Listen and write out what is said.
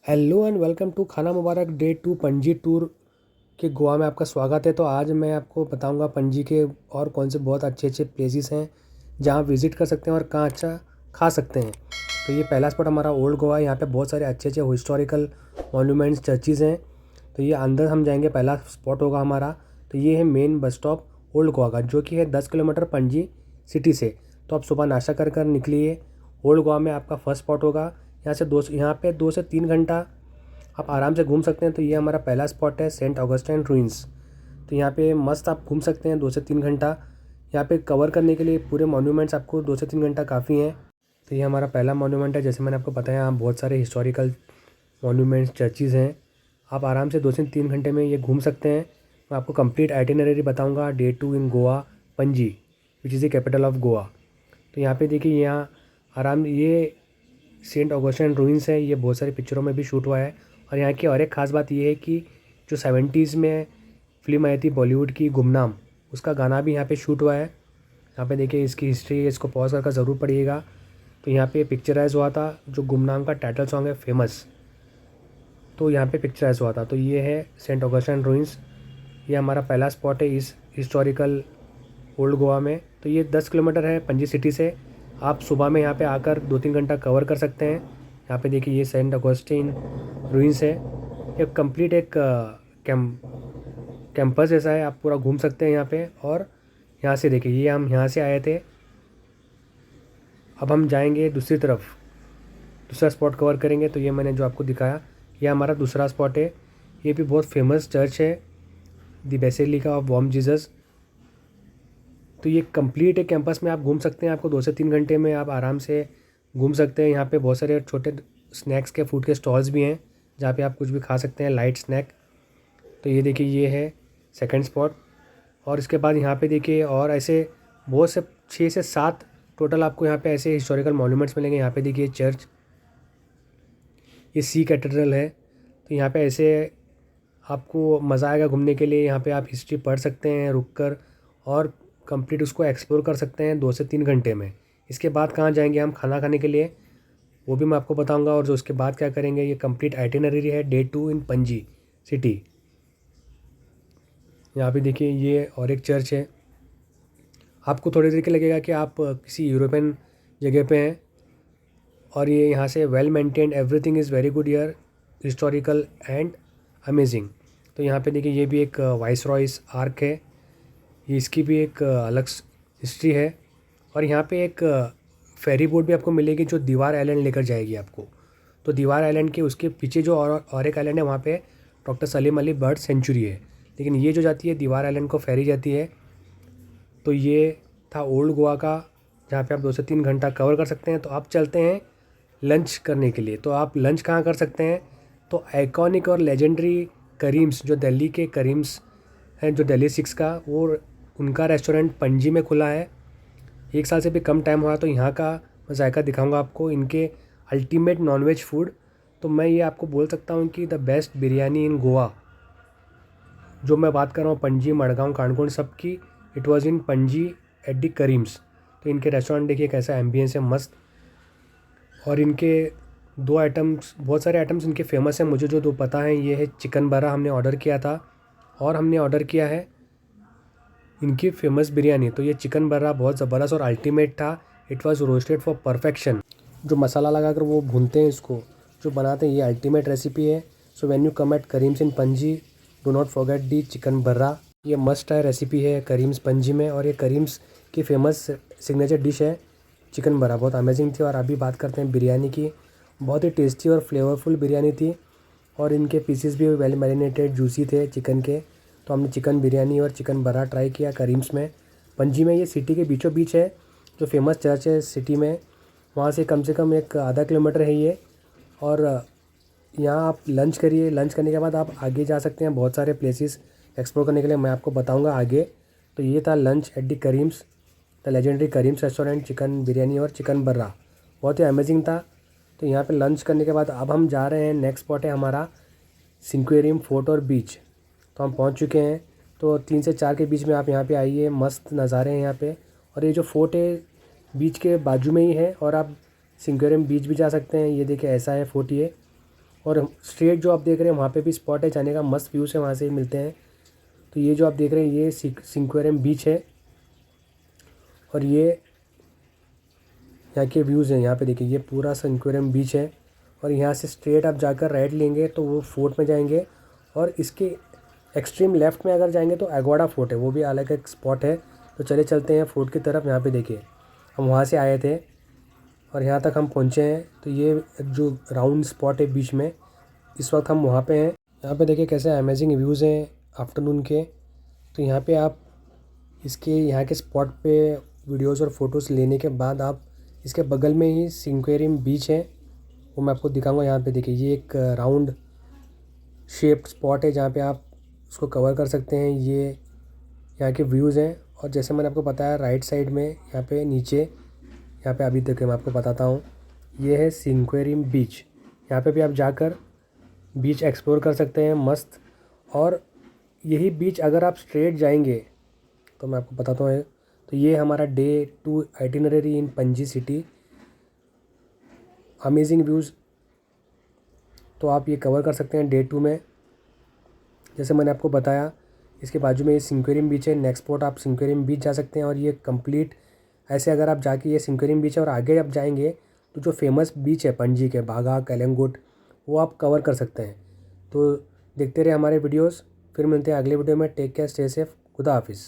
Hello and welcome to खाना मुबारक day 2 Panaji tour के गोवा में आपका स्वागत है। तो आज मैं आपको बताऊंगा पणजी के और कौन से बहुत अच्छे अच्छे प्लेसेस हैं जहां विज़िट कर सकते हैं और कहाँ अच्छा खा सकते हैं। तो ये पहला स्पॉट हमारा ओल्ड गोवा। यहाँ पे बहुत सारे अच्छे अच्छे हिस्टोरिकल मॉन्यूमेंट्स चर्चेज़ हैं। तो ये अंदर हम जाएंगे, पहला स्पॉट होगा हमारा। तो ये है main bus stop old Goa का, जो कि है 10 किलोमीटर पणजी सिटी से। तो आप सुबह नाश्ता कर कर निकलिए। ओल्ड गोवा में आपका फर्स्ट स्पॉट होगा। यहाँ पे 2 से 3 घंटा आप आराम से घूम सकते हैं। तो ये हमारा पहला स्पॉट है सेंट ऑगस्टाइन रूइंस। तो यहाँ पे मस्त आप घूम सकते हैं 2 से 3 घंटा। यहाँ पे कवर करने के लिए पूरे मॉन्यूमेंट्स आपको 2 से 3 घंटा काफ़ी हैं। तो ये हमारा पहला मॉन्यूमेंट है। जैसे मैंने आपको बताया, यहाँ बहुत सारे हिस्टोरिकल मॉन्यूमेंट्स चर्चेज़ हैं। आप आराम से 2 से 3 घंटे में ये घूम सकते हैं। मैं आपको कंप्लीट आइटिनरी बताऊँगा day 2 in Goa Panaji, which is the capital of Goa. तो यहाँ पे देखिए, यहाँ आराम ये सेंट ऑगस्टाइन रूइंस है। ये बहुत सारी पिक्चरों में भी शूट हुआ है। और यहाँ की और एक ख़ास बात ये है कि जो 70s में फ़िल्म आई थी बॉलीवुड की गुमनाम, उसका गाना भी यहाँ पे शूट हुआ है। यहाँ पे देखिए इसकी हिस्ट्री, इसको पॉज करके ज़रूर पढ़िएगा। तो यहाँ पे पिक्चराइज हुआ था जो गुमनाम का टाइटल सॉन्ग है फेमस, तो यहाँ पे पिक्चराइज हुआ था। तो ये है सेंट ऑगस्टाइन रूइंस। ये हमारा पहला स्पॉट है इस हिस्टोरिकल ओल्ड गोवा में। तो ये 10 किलोमीटर है पणजी सिटी से। आप सुबह में यहाँ पे आकर 2-3 घंटा कवर कर सकते हैं। यहाँ पे देखिए ये सेंट ऑगस्टिन रूइंस है। ये कंप्लीट एक कैंपस जैसा है, आप पूरा घूम सकते हैं यहाँ पे। और यहाँ से देखिए, ये हम यहाँ से आए थे, अब हम जाएंगे दूसरी तरफ, दूसरा स्पॉट कवर करेंगे। तो ये मैंने जो आपको दिखाया, ये हमारा दूसरा स्पॉट है। ये भी बहुत फेमस चर्च है, the basilica of Bom Jesus. तो ये कंप्लीट एक कैंपस में आप घूम सकते हैं। आपको 2 से 3 घंटे में आप आराम से घूम सकते हैं। यहाँ पे बहुत सारे छोटे स्नैक्स के फूड के स्टॉल्स भी हैं, जहाँ पे आप कुछ भी खा सकते हैं, लाइट स्नैक। तो ये देखिए, ये है सेकंड स्पॉट। और इसके बाद यहाँ पे देखिए और ऐसे बहुत से 6 से 7 टोटल आपको यहाँ पे ऐसे हिस्टोरिकल मॉन्यूमेंट्स मिलेंगे। यहाँ पे देखिए चर्च, ये सी कैथेड्रल है। तो यहाँ पे ऐसे आपको मज़ा आएगा घूमने के लिए। यहाँ पे आप हिस्ट्री पढ़ सकते हैं रुक कर, और कंप्लीट उसको एक्सप्लोर कर सकते हैं 2 से 3 घंटे में। इसके बाद कहाँ जाएंगे हम खाना खाने के लिए, वो भी मैं आपको बताऊंगा। और जो उसके बाद क्या करेंगे, ये कंप्लीट आइटिनरी है डे 2 इन पणजी सिटी। यहाँ पे देखिए ये और एक चर्च है। आपको थोड़ी देर के लगेगा कि आप किसी यूरोपियन जगह पे हैं। और ये यहाँ से well maintained, everything is very good year, historical and amazing. तो यहाँ पे देखिए, ये भी एक वाइस रॉयस आर्क है। ये इसकी भी एक अलग हिस्ट्री है। और यहाँ पे एक फेरी बोट भी आपको मिलेगी जो दीवार आइलैंड लेकर जाएगी आपको। तो दीवार आइलैंड के उसके पीछे जो और एक आइलैंड है, वहाँ पे doctor Salim Ali bird sanctuary है। लेकिन ये जो जाती है दीवार आइलैंड को फेरी जाती है। तो ये था ओल्ड गोवा का, जहाँ पे आप 2 से 3 घंटा कवर कर सकते हैं। तो आप चलते हैं लंच करने के लिए। तो आप लंच कहाँ कर सकते हैं, तो आइकॉनिक और लेजेंडरी करीम्स, जो दिल्ली के करीम्स हैं, जो दिल्ली 6 का, वो उनका रेस्टोरेंट पणजी में खुला है। 1 साल से भी कम टाइम हुआ। तो यहाँ का मैं जायका दिखाऊंगा आपको, इनके अल्टीमेट नॉनवेज फूड। तो मैं ये आपको बोल सकता हूँ कि द बेस्ट बिरयानी इन गोवा, जो मैं बात कर रहा हूँ पणजी, मडगांव, कांडकोण सबकी, it was in Panaji at the Karim's. तो इनके रेस्टोरेंट देखिए कैसा एम्बियंस है, मस्त। और इनके 2 आइटम्स, बहुत सारे आइटम्स इनके फेमस हैं। मुझे जो 2 पता हैं, ये है चिकन बरा हमने ऑर्डर किया था, और हमने ऑर्डर किया है इनकी फेमस बिरयानी। तो ये चिकन बर्रा बहुत ज़बरदस्त और अल्टीमेट था। It was roasted for perfection. जो मसाला लगाकर वो भूनते हैं, इसको जो बनाते हैं, ये अल्टीमेट रेसिपी है। So when you come at Karim's in Panaji, do not forget the chicken burra. ये मस्ट है रेसिपी है करीम्स पणजी में। और ये करीम्स की फेमस सिग्नेचर डिश है चिकन बर्रा, बहुत अमेजिंग थी। और अभी बात करते हैं बिरयानी की। बहुत ही टेस्टी और फ्लेवरफुल बिरयानी थी। और इनके पीसेस भी वेल मैरिनेटेड, जूसी थे चिकन के। तो हमने चिकन बिरयानी और चिकन बरा ट्राई किया करीम्स में, पणजी में। ये सिटी के बीचों बीच है, जो फेमस चर्च है सिटी में, वहाँ से कम एक आधा किलोमीटर है ये। और यहाँ आप लंच करिए। लंच करने के बाद आप आगे जा सकते हैं, बहुत सारे प्लेसेस एक्सप्लोर करने के लिए मैं आपको बताऊँगा आगे। तो ये था lunch at the Karim's, the legendary Karim's restaurant, chicken biryani और चिकन बर्रा, बहुत ही अमेजिंग था। तो यहाँ पे लंच करने के बाद अब हम जा रहे हैं, नेक्स्ट स्पॉट है हमारा सिंक्वेरियम फोर्ट और बीच। तो हम पहुँच चुके हैं। तो 3 से 4 के बीच में आप यहाँ पे आइए, मस्त नज़ारे हैं यहाँ पे। और ये जो फोर्ट है बीच के बाजू में ही है, और आप सिंक्वेरियम बीच भी जा सकते हैं। ये देखिए ऐसा है फोर्ट ये। और स्ट्रेट जो आप देख रहे हैं वहाँ पे भी स्पॉट है जाने का, मस्त व्यूज़ है वहाँ से मिलते हैं। तो ये जो आप देख रहे हैं ये सिंक्वेरियम बीच है और ये यहाँ के व्यूज़ हैं। यहाँ पे देखिए ये पूरा सिंक्वेरियम बीच है और यहाँ से स्ट्रेट आप जाकर राइट लेंगे तो वो फोर्ट में जाएंगे और इसके एक्सट्रीम लेफ़्ट में अगर जाएंगे तो एगोड़ा फोर्ट है, वो भी अलग एक स्पॉट है। तो चले चलते हैं फोर्ट की तरफ। यहाँ पे देखिए हम वहाँ से आए थे और यहाँ तक हम पहुँचे हैं। तो ये एक जो राउंड स्पॉट है बीच में, इस वक्त हम वहाँ पे हैं। यहाँ पे देखिए कैसे अमेजिंग व्यूज़ हैं आफ्टरनून के। तो यहाँ पे आप इसके यहाँ के स्पॉट पे वीडियोस और फोटोज़ लेने के बाद आप इसके बगल में ही सिंक्वेरियम बीच है, वो मैं आपको दिखाऊंगा। यहाँ पे देखिए ये एक राउंड शेप्ड स्पॉट है जहाँ पे आप उसको कवर कर सकते हैं। ये यहाँ के व्यूज़ हैं और जैसे मैंने आपको बताया राइट साइड में यहाँ पे नीचे, यहाँ पे अभी तक मैं आपको बताता हूँ, ये है सिंक्वेरियम बीच। यहाँ पे भी आप जाकर बीच एक्सप्लोर कर सकते हैं मस्त। और यही बीच अगर आप स्ट्रेट जाएंगे तो मैं आपको बताता हूँ। तो ये हमारा डे 2 आइटिनरी इन पणजी सिटी, अमेजिंग व्यूज़। तो आप ये कवर कर सकते हैं डे 2 में, जैसे मैंने आपको बताया। इसके बाजू में ये सिंक्वेरियम बीच है, नेक्स्ट स्पॉट आप सिंक्वेरियम बीच जा सकते हैं। और ये कंप्लीट ऐसे अगर आप जाके ये सिंक्वेरियम बीच है और आगे आप जाएंगे तो जो फेमस बीच है पणजी के, बागा कलंगुट, वो आप कवर कर सकते हैं। तो देखते रहे हमारे वीडियोस, फिर मिलते हैं अगले वीडियो में। टेक केयर, स्टे सेफ, खुदा हाफिज़।